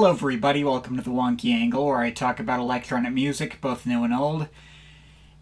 Hello everybody, welcome to the Wonky Angle, where I talk about electronic music, both new and old.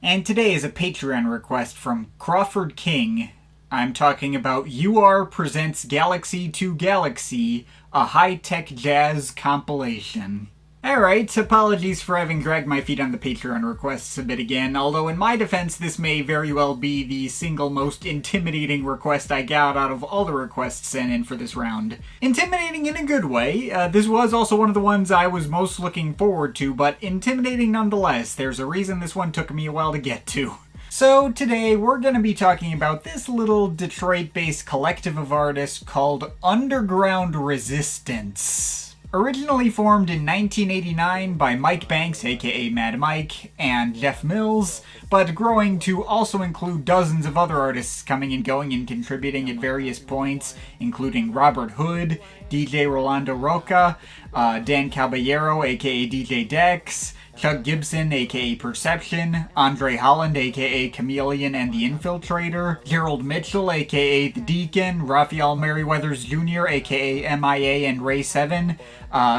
And today is a Patreon request from Crawford King. I'm talking about UR Presents Galaxy to Galaxy, a Hitech jazz compilation. Alright, apologies for having dragged my feet on the Patreon requests a bit again, although in my defense this may very well be the single most intimidating request I got out of all the requests sent in for this round. Intimidating in a good way. This was also one of the ones I was most looking forward to, but intimidating nonetheless. There's a reason this one took me a while to get to. So today we're going to be talking about this little Detroit-based collective of artists called Underground Resistance. Originally formed in 1989 by Mike Banks, aka Mad Mike, and Jeff Mills, but growing to also include dozens of other artists coming and going and contributing at various points, including Robert Hood, DJ Rolando Roca, Dan Caballero, aka DJ Dex, Chuck Gibson, aka Perception, Andre Holland, aka Chameleon and the Infiltrator, Gerald Mitchell, aka The Deacon, Raphael Merriweathers Jr., aka MIA and Ray 7,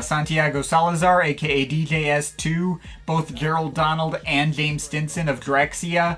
Santiago Salazar, aka DJ S2, both Gerald Donald and James Stinson of Drexia,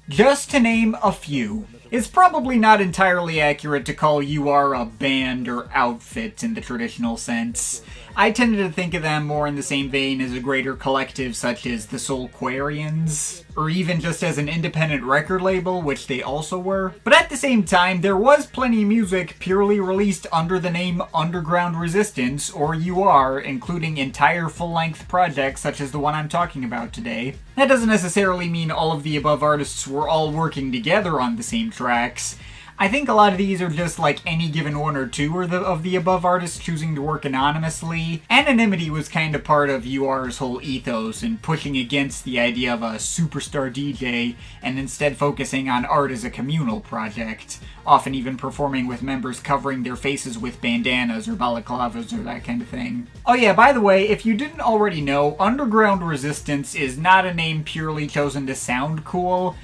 just to name a few. It's probably not entirely accurate to call UR a band or outfit in the traditional sense. I tended to think of them more in the same vein as a greater collective such as the Soulquarians, or even just as an independent record label, which they also were. But at the same time, there was plenty of music purely released under the name Underground Resistance, or UR, including entire full-length projects such as the one I'm talking about today. That doesn't necessarily mean all of the above artists were all working together on the same tracks. I think a lot of these are just like any given one or two of the above artists choosing to work anonymously. Anonymity was kind of part of UR's whole ethos in pushing against the idea of a superstar DJ and instead focusing on art as a communal project, often even performing with members covering their faces with bandanas or balaclavas or that kind of thing. Oh yeah, by the way, if you didn't already know, Underground Resistance is not a name purely chosen to sound cool.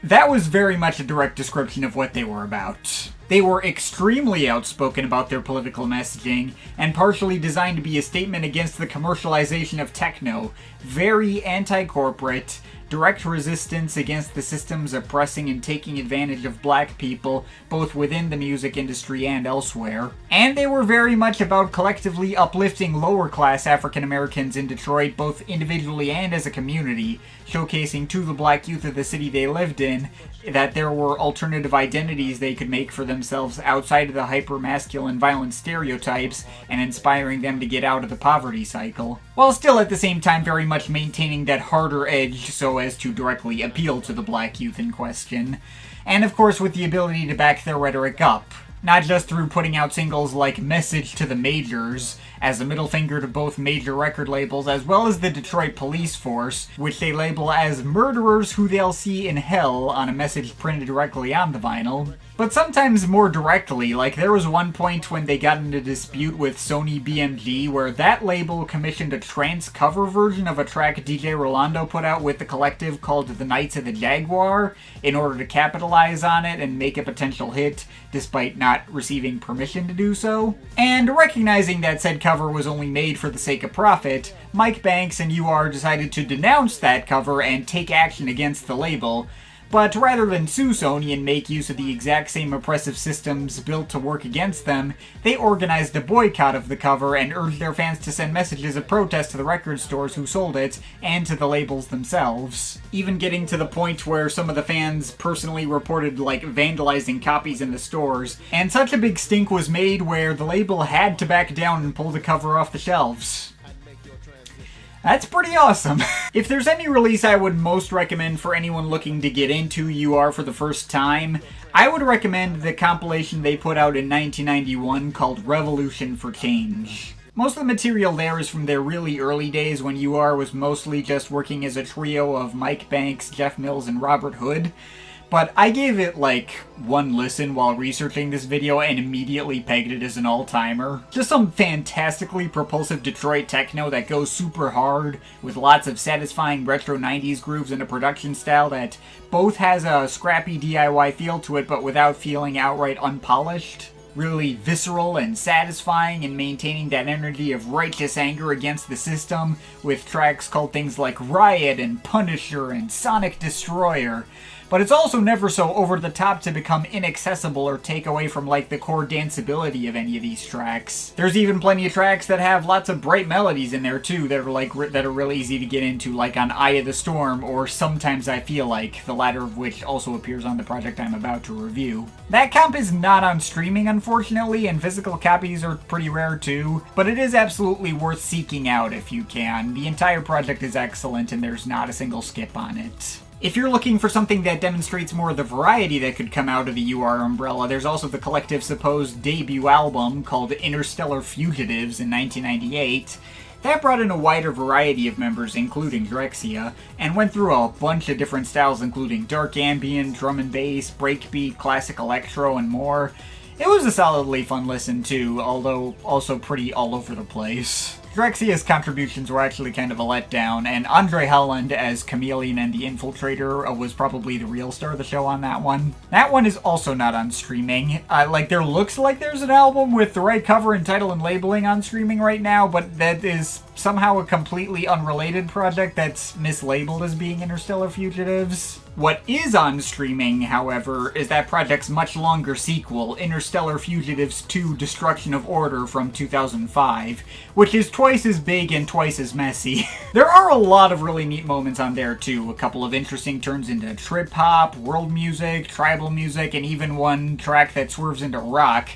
That was very much a direct description of what they were about. They were extremely outspoken about their political messaging, and partially designed to be a statement against the commercialization of techno. Very anti-corporate, direct resistance against the systems oppressing and taking advantage of black people, both within the music industry and elsewhere. And they were very much about collectively uplifting lower-class African Americans in Detroit, both individually and as a community, showcasing to the black youth of the city they lived in that there were alternative identities they could make for themselves outside of the hyper-masculine violent stereotypes and inspiring them to get out of the poverty cycle, while still at the same time very much maintaining that harder edge so as to directly appeal to the black youth in question, and of course with the ability to back their rhetoric up. Not just through putting out singles like Message to the Majors, as a middle finger to both major record labels, as well as the Detroit police force, which they label as murderers who they'll see in hell on a message printed directly on the vinyl. But sometimes more directly, like there was one point when they got into a dispute with Sony BMG where that label commissioned a trance cover version of a track DJ Rolando put out with the collective called The Knights of the Jaguar in order to capitalize on it and make a potential hit, despite not receiving permission to do so. And recognizing that said cover was only made for the sake of profit, Mike Banks and UR decided to denounce that cover and take action against the label. But rather than sue Sony and make use of the exact same oppressive systems built to work against them, they organized a boycott of the cover and urged their fans to send messages of protest to the record stores who sold it, and to the labels themselves. Even getting to the point where some of the fans personally reported vandalizing copies in the stores, and such a big stink was made where the label had to back down and pull the cover off the shelves. That's pretty awesome. If there's any release I would most recommend for anyone looking to get into UR for the first time, I would recommend the compilation they put out in 1991 called Revolution for Change. Most of the material there is from their really early days when UR was mostly just working as a trio of Mike Banks, Jeff Mills, and Robert Hood. But I gave it one listen while researching this video and immediately pegged it as an all-timer. Just some fantastically propulsive Detroit techno that goes super hard, with lots of satisfying retro 90s grooves and a production style that both has a scrappy DIY feel to it but without feeling outright unpolished. really visceral and satisfying in maintaining that energy of righteous anger against the system, with tracks called things like Riot and Punisher and Sonic Destroyer. But it's also never so over the top to become inaccessible or take away from like the core danceability of any of these tracks. There's even plenty of tracks that have lots of bright melodies in there too that are really easy to get into, like on Eye of the Storm or Sometimes I Feel Like, the latter of which also appears on the project I'm about to review. That comp is not on streaming, unfortunately, and physical copies are pretty rare too, but it is absolutely worth seeking out if you can. The entire project is excellent and there's not a single skip on it. If you're looking for something that demonstrates more of the variety that could come out of the UR umbrella, there's also the collective's supposed debut album called Interstellar Fugitives in 1998. That brought in a wider variety of members, including Drexciya, and went through a bunch of different styles including dark ambient, drum and bass, breakbeat, classic electro, and more. It was a solidly fun listen too, although also pretty all over the place. Drexciya's contributions were actually kind of a letdown, and Andre Holland as Chameleon and the Infiltrator was probably the real star of the show on that one. That one is also not on streaming. There looks like there's an album with the right cover and title and labeling on streaming right now, but that is somehow a completely unrelated project that's mislabeled as being Interstellar Fugitives. What is on streaming, however, is that project's much longer sequel, Interstellar Fugitives 2 Destruction of Order from 2005, which is twice as big and twice as messy. There are a lot of really neat moments on there too, a couple of interesting turns into trip-hop, world music, tribal music, and even one track that swerves into rock,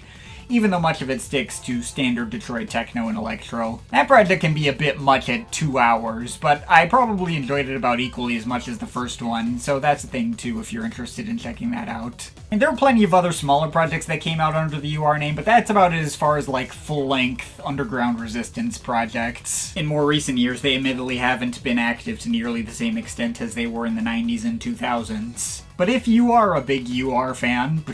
even though much of it sticks to standard Detroit techno and electro. That project can be a bit much at 2 hours, but I probably enjoyed it about equally as much as the first one, so that's a thing too if you're interested in checking that out. And there are plenty of other smaller projects that came out under the UR name, but that's about it as far as like full-length underground resistance projects. In more recent years, they admittedly haven't been active to nearly the same extent as they were in the 90s and 2000s. But if you are a big UR fan,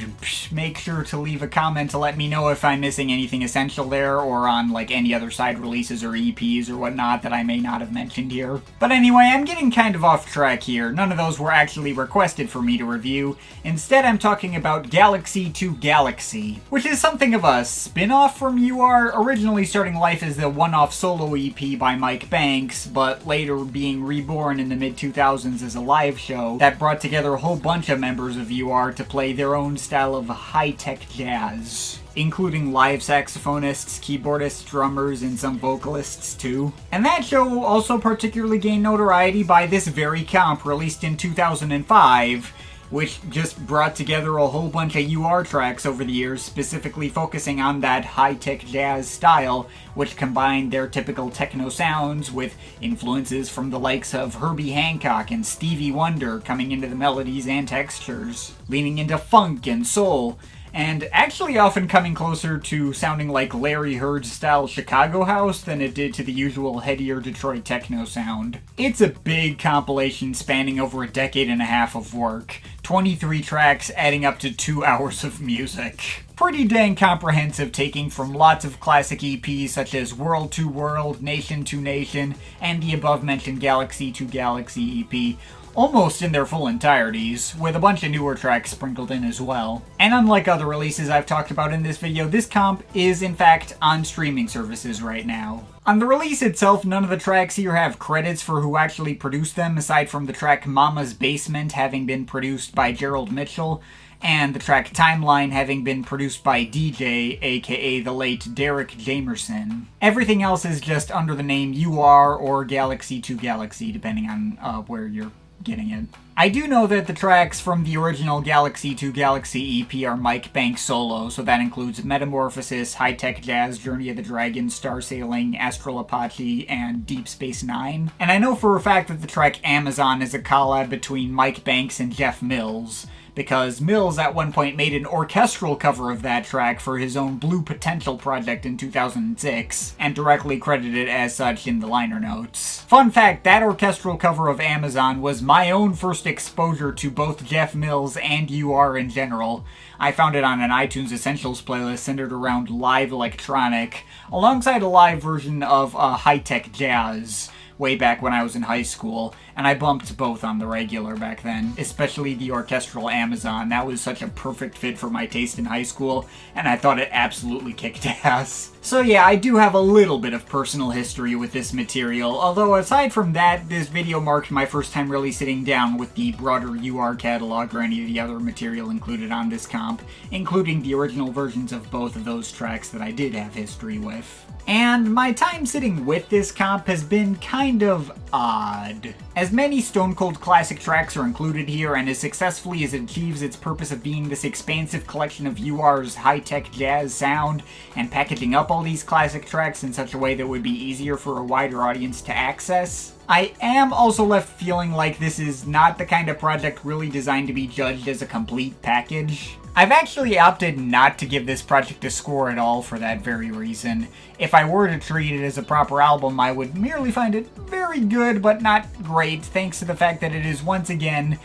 make sure to leave a comment to let me know if I'm missing anything essential there, or on like any other side releases or EPs or whatnot that I may not have mentioned here. But anyway, I'm getting kind of off track here. None of those were actually requested for me to review. Instead, I'm talking about Galaxy to Galaxy, which is something of a spin-off from UR, originally starting life as the one-off solo EP by Mike Banks, but later being reborn in the mid-2000s as a live show that brought together a whole bunch of members of UR to play their own style of high-tech jazz, including live saxophonists, keyboardists, drummers, and some vocalists too. And that show also particularly gained notoriety by this very comp released in 2005, which just brought together a whole bunch of UR tracks over the years, specifically focusing on that high-tech jazz style, which combined their typical techno sounds with influences from the likes of Herbie Hancock and Stevie Wonder coming into the melodies and textures, leaning into funk and soul, and actually often coming closer to sounding like Larry Heard-style Chicago house than it did to the usual headier Detroit techno sound. It's a big compilation spanning over a decade and a half of work, 23 tracks adding up to 2 hours of music. Pretty dang comprehensive, taking from lots of classic EPs such as World to World, Nation to Nation, and the above-mentioned Galaxy to Galaxy EP, almost in their full entireties, with a bunch of newer tracks sprinkled in as well. And unlike other releases I've talked about in this video, this comp is in fact on streaming services right now. On the release itself, none of the tracks here have credits for who actually produced them, aside from the track Mama's Basement having been produced by Gerald Mitchell, and the track Timeline having been produced by DJ, aka the late Derek Jamerson. Everything else is just under the name UR or Galaxy to Galaxy, depending on where you're getting it. I do know that the tracks from the original Galaxy to Galaxy EP are Mike Banks solo, so that includes Metamorphosis, High-Tech Jazz, Journey of the Dragon, Star Sailing, Astral Apache, and Deep Space Nine. And I know for a fact that the track Amazon is a collab between Mike Banks and Jeff Mills, because Mills at one point made an orchestral cover of that track for his own Blue Potential project in 2006, and directly credited as such in the liner notes. Fun fact, that orchestral cover of Amazon was my own first exposure to both Jeff Mills and UR in general. I found it on an iTunes Essentials playlist centered around live electronic, alongside a live version of High-Tech Jazz, way back when I was in high school, and I bumped both on the regular back then, especially the orchestral Amazon. That was such a perfect fit for my taste in high school, and I thought it absolutely kicked ass. So yeah, I do have a little bit of personal history with this material, although aside from that, this video marked my first time really sitting down with the broader UR catalog or any of the other material included on this comp, including the original versions of both of those tracks that I did have history with. And my time sitting with this comp has been kind of odd. As many Stone Cold classic tracks are included here, and as successfully as it achieves its purpose of being this expansive collection of UR's high-tech jazz sound, and packaging up all these classic tracks in such a way that would be easier for a wider audience to access, I am also left feeling like this is not the kind of project really designed to be judged as a complete package. I've actually opted not to give this project a score at all for that very reason. If I were to treat it as a proper album, I would merely find it very good, but not great, thanks to the fact that it is once again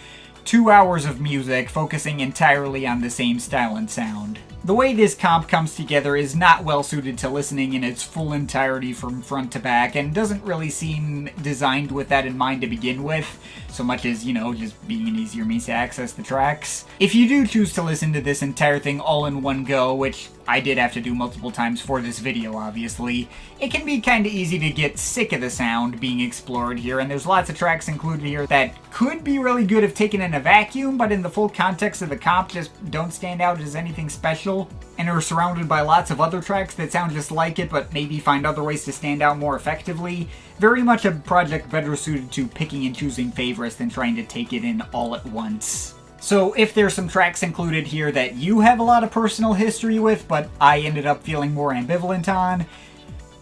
2 hours of music focusing entirely on the same style and sound. The way this comp comes together is not well suited to listening in its full entirety from front to back, and doesn't really seem designed with that in mind to begin with, so much as, just being an easier means to access the tracks. If you do choose to listen to this entire thing all in one go, which I did have to do multiple times for this video, obviously, it can be kinda easy to get sick of the sound being explored here, and there's lots of tracks included here that could be really good if taken in a vacuum, but in the full context of the comp just don't stand out as anything special, and are surrounded by lots of other tracks that sound just like it, but maybe find other ways to stand out more effectively. Very much a project better suited to picking and choosing favorites than trying to take it in all at once. So if there's some tracks included here that you have a lot of personal history with, but I ended up feeling more ambivalent on,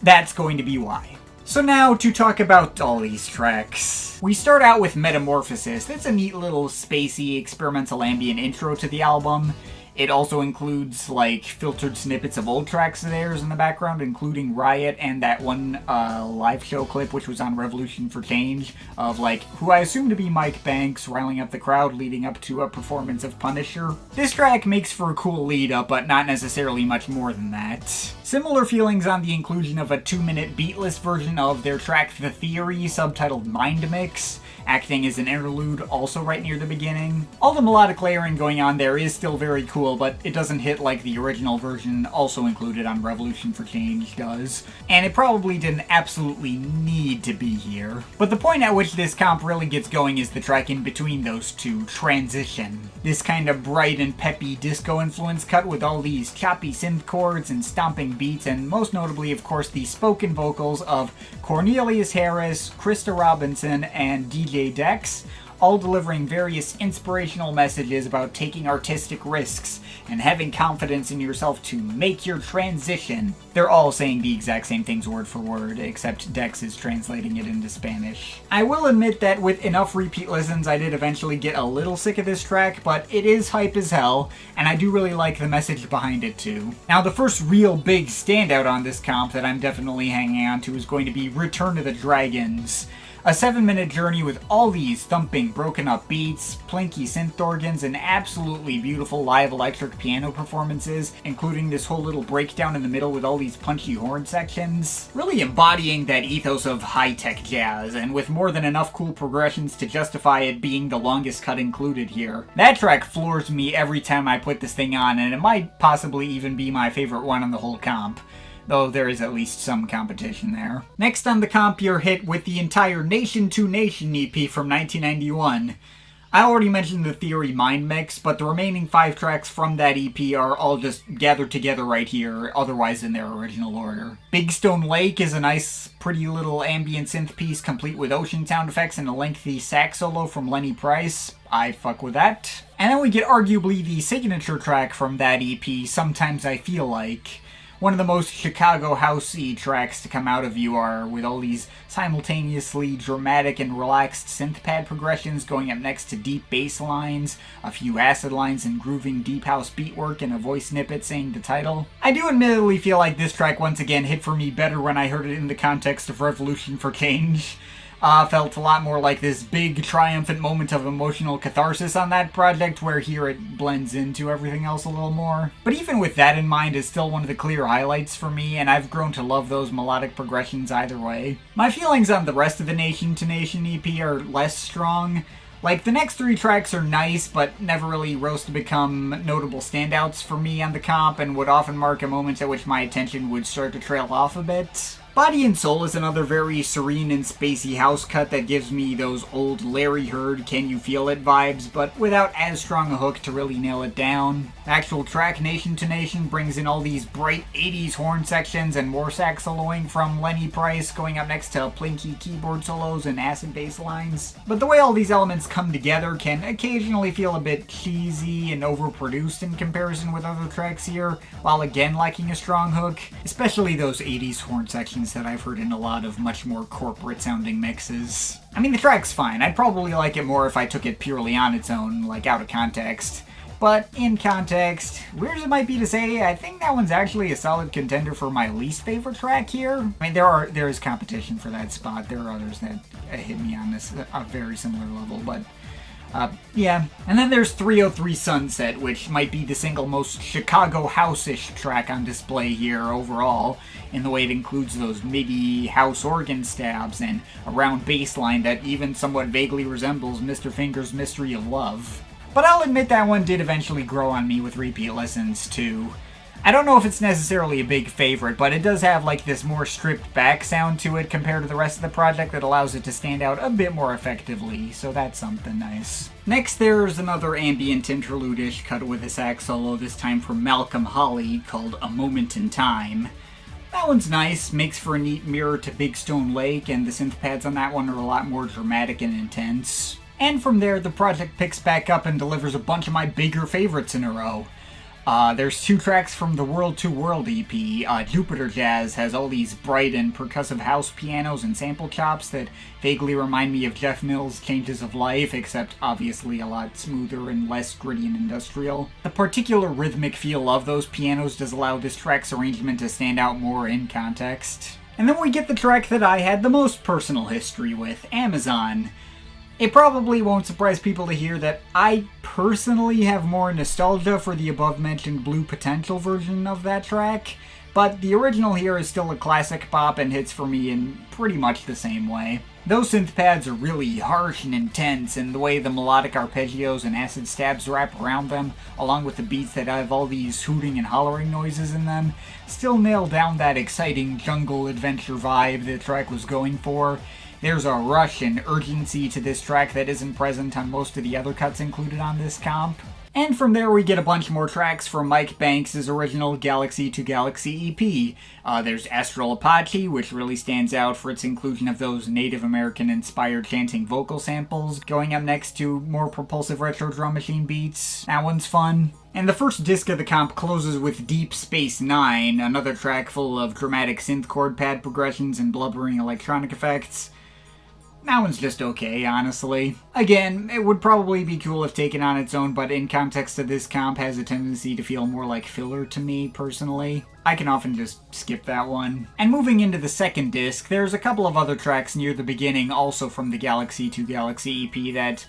that's going to be why. So now to talk about all these tracks. We start out with Metamorphosis. That's a neat little spacey experimental ambient intro to the album. It also includes, filtered snippets of old tracks of theirs in the background, including Riot and that one live show clip which was on Revolution for Change of, who I assume to be Mike Banks riling up the crowd leading up to a performance of Punisher. This track makes for a cool lead-up, but not necessarily much more than that. Similar feelings on the inclusion of a 2-minute beatless version of their track The Theory, subtitled Mind Mix, acting as an interlude also right near the beginning. All the melodic layering going on there is still very cool, but it doesn't hit like the original version also included on Revolution for Change does, and it probably didn't absolutely need to be here. But the point at which this comp really gets going is the track in between those two, Transition. This kind of bright and peppy disco influence cut with all these choppy synth chords and stomping beats, and most notably, of course, the spoken vocals of Cornelius Harris, Krista Robinson, and DJ Dex, all delivering various inspirational messages about taking artistic risks and having confidence in yourself to make your transition. They're all saying the exact same things word for word, except Dex is translating it into Spanish. I will admit that with enough repeat listens I did eventually get a little sick of this track, but it is hype as hell, and I do really like the message behind it too. Now the first real big standout on this comp that I'm definitely hanging on to is going to be Return to the Dragons. A 7-minute journey with all these thumping, broken up beats, plinky synth organs, and absolutely beautiful live electric piano performances, including this whole little breakdown in the middle with all these punchy horn sections. Really embodying that ethos of high-tech jazz, and with more than enough cool progressions to justify it being the longest cut included here. That track floors me every time I put this thing on, and it might possibly even be my favorite one on the whole comp, though there is at least some competition there. Next on the comp, you're hit with the entire Nation to Nation EP from 1991. I already mentioned the Theory Mind Mix, but the remaining 5 tracks from that EP are all just gathered together right here, otherwise in their original order. Big Stone Lake is a nice, pretty little ambient synth piece complete with ocean sound effects and a lengthy sax solo from Lenny Price. I fuck with that. And then we get arguably the signature track from that EP, Sometimes I Feel Like. One of the most Chicago housey tracks to come out of UR, with all these simultaneously dramatic and relaxed synth pad progressions going up next to deep bass lines, a few acid lines and grooving deep house beatwork, and a voice snippet saying the title. I do admittedly feel like this track once again hit for me better when I heard it in the context of Revolution for Change. Felt a lot more like this big triumphant moment of emotional catharsis on that project, where here it blends into everything else a little more. But even with that in mind, it's still one of the clear highlights for me, and I've grown to love those melodic progressions either way. My feelings on the rest of the Nation to Nation EP are less strong. Like, the next 3 tracks are nice, but never really rose to become notable standouts for me on the comp, and would often mark a moment at which my attention would start to trail off a bit. Body and Soul is another very serene and spacey house cut that gives me those old Larry Heard Can You Feel It vibes, but without as strong a hook to really nail it down. The actual track, Nation to Nation, brings in all these bright 80s horn sections and more sax soloing from Lenny Price, going up next to plinky keyboard solos and acid bass lines. But the way all these elements come together can occasionally feel a bit cheesy and overproduced in comparison with other tracks here, while again lacking a strong hook, especially those 80s horn sections that I've heard in a lot of much more corporate sounding mixes. I mean, the track's fine. I'd probably like it more if I took it purely on its own, like out of context. But in context, weird as it might be to say, I think that one's actually a solid contender for my least favorite track here. I mean, there is competition for that spot. There are others that hit me on this a very similar level, but yeah. And then there's 303 Sunset, which might be the single most Chicago house-ish track on display here overall, in the way it includes those MIDI house organ stabs and a round bass line that even somewhat vaguely resembles Mr. Finger's Mystery of Love. But I'll admit that one did eventually grow on me with repeat listens too. I don't know if it's necessarily a big favorite, but it does have like this more stripped back sound to it compared to the rest of the project that allows it to stand out a bit more effectively, so that's something nice. Next there's another ambient interlude-ish cut with a sax solo, this time from Malcolm Holly, called A Moment in Time. That one's nice, makes for a neat mirror to Big Stone Lake, and the synth pads on that one are a lot more dramatic and intense. And from there, the project picks back up and delivers a bunch of my bigger favorites in a row. There's 2 tracks from the World to World EP. Jupiter Jazz has all these bright and percussive house pianos and sample chops that vaguely remind me of Jeff Mills' Changes of Life, except obviously a lot smoother and less gritty and industrial. The particular rhythmic feel of those pianos does allow this track's arrangement to stand out more in context. And then we get the track that I had the most personal history with, Amazon. It probably won't surprise people to hear that I personally have more nostalgia for the above-mentioned Blue Potential version of that track, but the original here is still a classic pop and hits for me in pretty much the same way. Those synth pads are really harsh and intense, and the way the melodic arpeggios and acid stabs wrap around them, along with the beats that have all these hooting and hollering noises in them, still nail down that exciting jungle adventure vibe the track was going for. There's a rush and urgency to this track that isn't present on most of the other cuts included on this comp. And from there we get a bunch more tracks from Mike Banks' original Galaxy to Galaxy EP. There's Astral Apache, which really stands out for its inclusion of those Native American-inspired chanting vocal samples, going up next to more propulsive retro drum machine beats. That one's fun. And the first disc of the comp closes with Deep Space Nine, another track full of dramatic synth chord pad progressions and blubbering electronic effects. That one's just okay, honestly. Again, it would probably be cool if taken on its own, but in context of this comp has a tendency to feel more like filler to me, personally. I can often just skip that one. And moving into the second disc, there's a couple of other tracks near the beginning, also from the Galaxy to Galaxy EP, that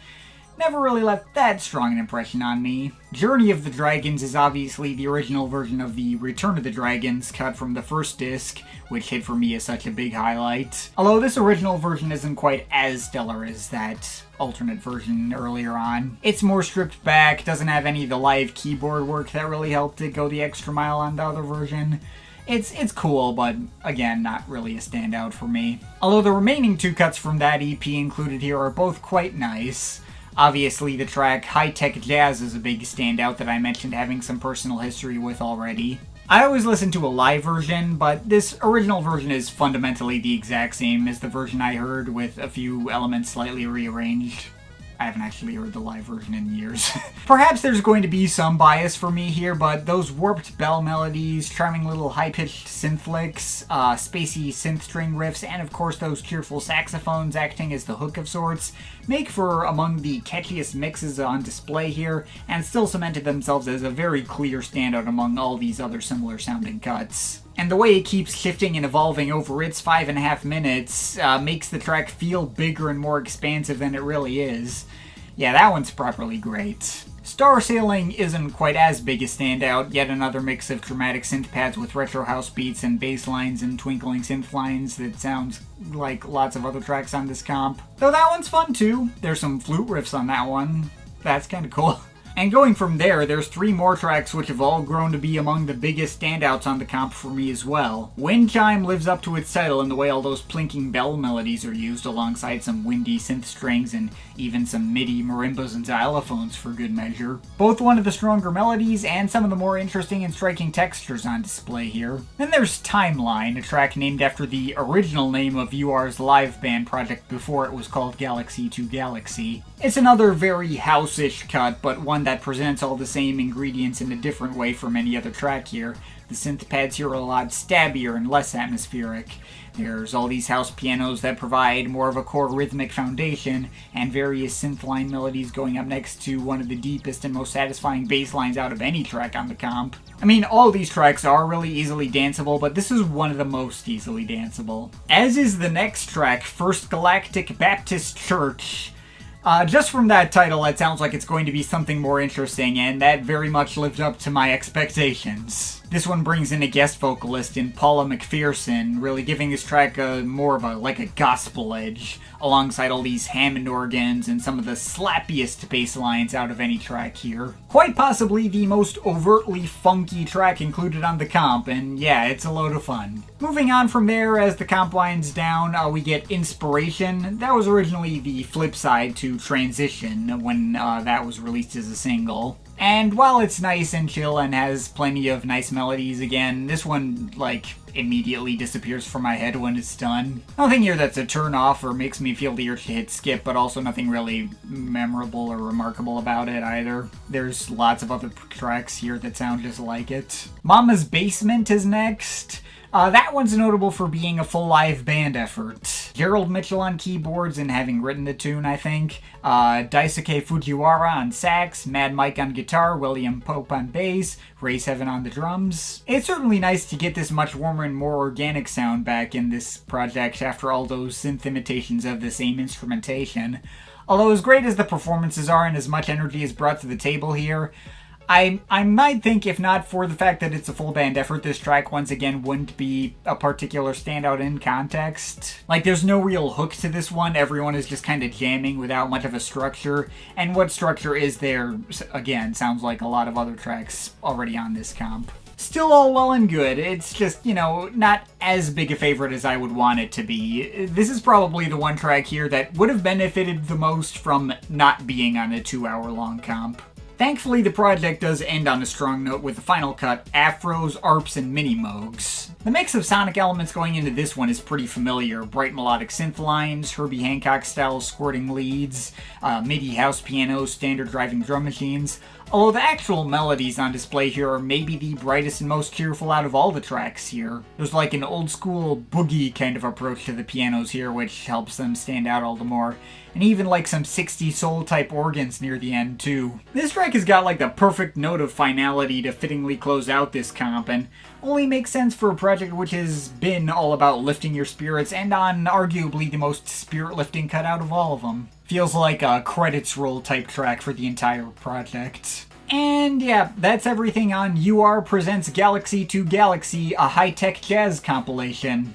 never really left that strong an impression on me. Journey of the Dragons is obviously the original version of the Return of the Dragons cut from the first disc, which hit for me as such a big highlight. Although this original version isn't quite as stellar as that alternate version earlier on. It's more stripped back, doesn't have any of the live keyboard work that really helped it go the extra mile on the other version. It's cool, but again, not really a standout for me. Although the remaining 2 cuts from that EP included here are both quite nice. Obviously, the track Hitech Jazz is a big standout that I mentioned having some personal history with already. I always listen to a live version, but this original version is fundamentally the exact same as the version I heard, with a few elements slightly rearranged. I haven't actually heard the live version in years. Perhaps there's going to be some bias for me here, but those warped bell melodies, charming little high-pitched synth licks, spacey synth string riffs, and of course those cheerful saxophones acting as the hook of sorts, make for among the catchiest mixes on display here, and still cemented themselves as a very clear standout among all these other similar sounding cuts. And the way it keeps shifting and evolving over its 5.5 minutes makes the track feel bigger and more expansive than it really is. Yeah, that one's properly great. Star Sailing isn't quite as big a standout, yet another mix of dramatic synth pads with retro house beats and bass lines and twinkling synth lines that sounds like lots of other tracks on this comp. Though that one's fun too. There's some flute riffs on that one. That's kinda cool. And going from there, there's 3 more tracks which have all grown to be among the biggest standouts on the comp for me as well. Wind Chime lives up to its title in the way all those plinking bell melodies are used alongside some windy synth strings and even some MIDI marimbas and xylophones for good measure. Both one of the stronger melodies and some of the more interesting and striking textures on display here. Then there's Timeline, a track named after the original name of UR's live band project before it was called Galaxy to Galaxy. It's another very house-ish cut, but one that presents all the same ingredients in a different way from any other track here. The synth pads here are a lot stabbier and less atmospheric. There's all these house pianos that provide more of a core rhythmic foundation, and various synth line melodies going up next to one of the deepest and most satisfying bass lines out of any track on the comp. I mean, all these tracks are really easily danceable, but this is one of the most easily danceable. As is the next track, First Galactic Baptist Church. Just from that title, it sounds like it's going to be something more interesting, and that very much lived up to my expectations. This one brings in a guest vocalist in Paula McPherson, really giving this track more of a gospel edge, alongside all these Hammond organs and some of the slappiest bass lines out of any track here. Quite possibly the most overtly funky track included on the comp, and yeah, it's a load of fun. Moving on from there, as the comp winds down, we get Inspiration. That was originally the flip side to Transition when that was released as a single. And while it's nice and chill and has plenty of nice melodies, again, this one, immediately disappears from my head when it's done. Nothing here that's a turn off or makes me feel the urge to hit skip, but also nothing really memorable or remarkable about it either. There's lots of other tracks here that sound just like it. Mama's Basement is next. That one's notable for being a full live band effort. Gerald Mitchell on keyboards and having written the tune, I think. Daisuke Fujiwara on sax, Mad Mike on guitar, William Pope on bass, Ray Seven on the drums. It's certainly nice to get this much warmer and more organic sound back in this project after all those synth imitations of the same instrumentation. Although as great as the performances are and as much energy is brought to the table here, I might think, if not for the fact that it's a full band effort, this track once again wouldn't be a particular standout in context. There's no real hook to this one, everyone is just kind of jamming without much of a structure, and what structure is there, again, sounds like a lot of other tracks already on this comp. Still all well and good, it's just, not as big a favorite as I would want it to be. This is probably the one track here that would have benefited the most from not being on a 2-hour-long comp. Thankfully, the project does end on a strong note with the final cut, Afros, ARPs, and Mini-Moogs. The mix of sonic elements going into this one is pretty familiar. Bright melodic synth lines, Herbie Hancock-style squirting leads, MIDI house pianos, standard driving drum machines. Although the actual melodies on display here are maybe the brightest and most cheerful out of all the tracks here. There's an old school boogie kind of approach to the pianos here, which helps them stand out all the more. And even some 60s soul type organs near the end too. This track has got the perfect note of finality to fittingly close out this comp, and only makes sense for a project which has been all about lifting your spirits and on arguably the most spirit-lifting cut out of all of them. Feels like a credits roll type track for the entire project. And yeah, that's everything on UR Presents Galaxy to Galaxy, a Hitech jazz compilation.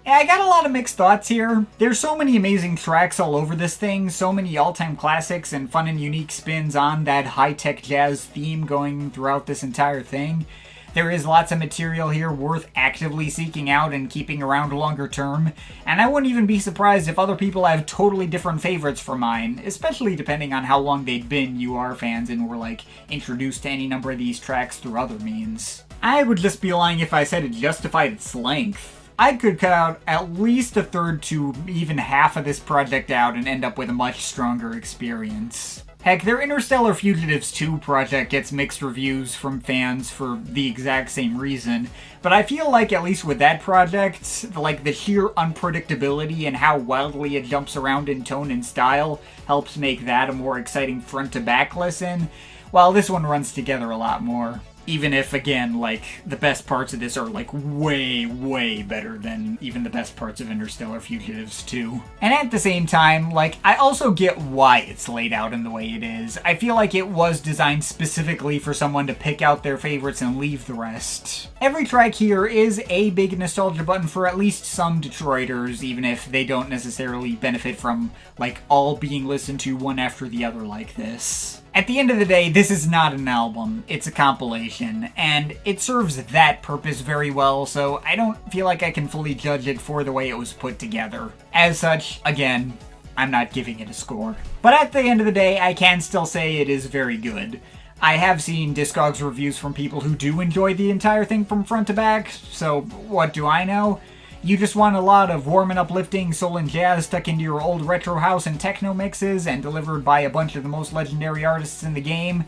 Yeah, I got a lot of mixed thoughts here. There's so many amazing tracks all over this thing, so many all-time classics and fun and unique spins on that high-tech jazz theme going throughout this entire thing. There is lots of material here worth actively seeking out and keeping around longer term, and I wouldn't even be surprised if other people have totally different favorites for mine, especially depending on how long they'd been UR fans and were introduced to any number of these tracks through other means. I would just be lying if I said it justified its length. I could cut out at least a third to even half of this project out and end up with a much stronger experience. Heck, their Interstellar Fugitives 2 project gets mixed reviews from fans for the exact same reason, but I feel at least with that project, the sheer unpredictability and how wildly it jumps around in tone and style helps make that a more exciting front-to-back listen, while this one runs together a lot more. Even if, again, like, the best parts of this are, like, way, way better than even the best parts of Interstellar Fugitives 2. And at the same time, like, I also get why it's laid out in the way it is. I feel like it was designed specifically for someone to pick out their favorites and leave the rest. Every track here is a big nostalgia button for at least some Detroiters, even if they don't necessarily benefit from, like, all being listened to one after the other like this. At the end of the day, this is not an album, it's a compilation, and it serves that purpose very well, so I don't feel like I can fully judge it for the way it was put together. As such, again, I'm not giving it a score. But at the end of the day, I can still say it is very good. I have seen Discogs reviews from people who do enjoy the entire thing from front to back, so what do I know? You just want a lot of warm and uplifting soul and jazz stuck into your old retro house and techno mixes and delivered by a bunch of the most legendary artists in the game.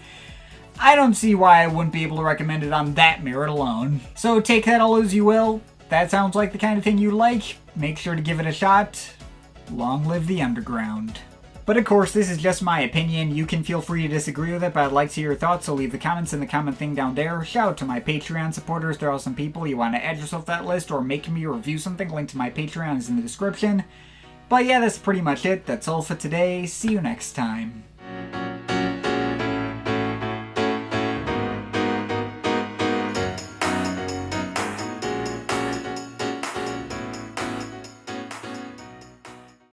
I don't see why I wouldn't be able to recommend it on that merit alone. So take that all as you will. That sounds like the kind of thing you like. Make sure to give it a shot. Long live the underground. But of course, this is just my opinion. You can feel free to disagree with it, but I'd like to hear your thoughts, so leave the comments in the comment thing down there. Shout out to my Patreon supporters. There are some people you want to add yourself to that list or make me review something. Link to my Patreon is in the description. But yeah, that's pretty much it. That's all for today. See you next time.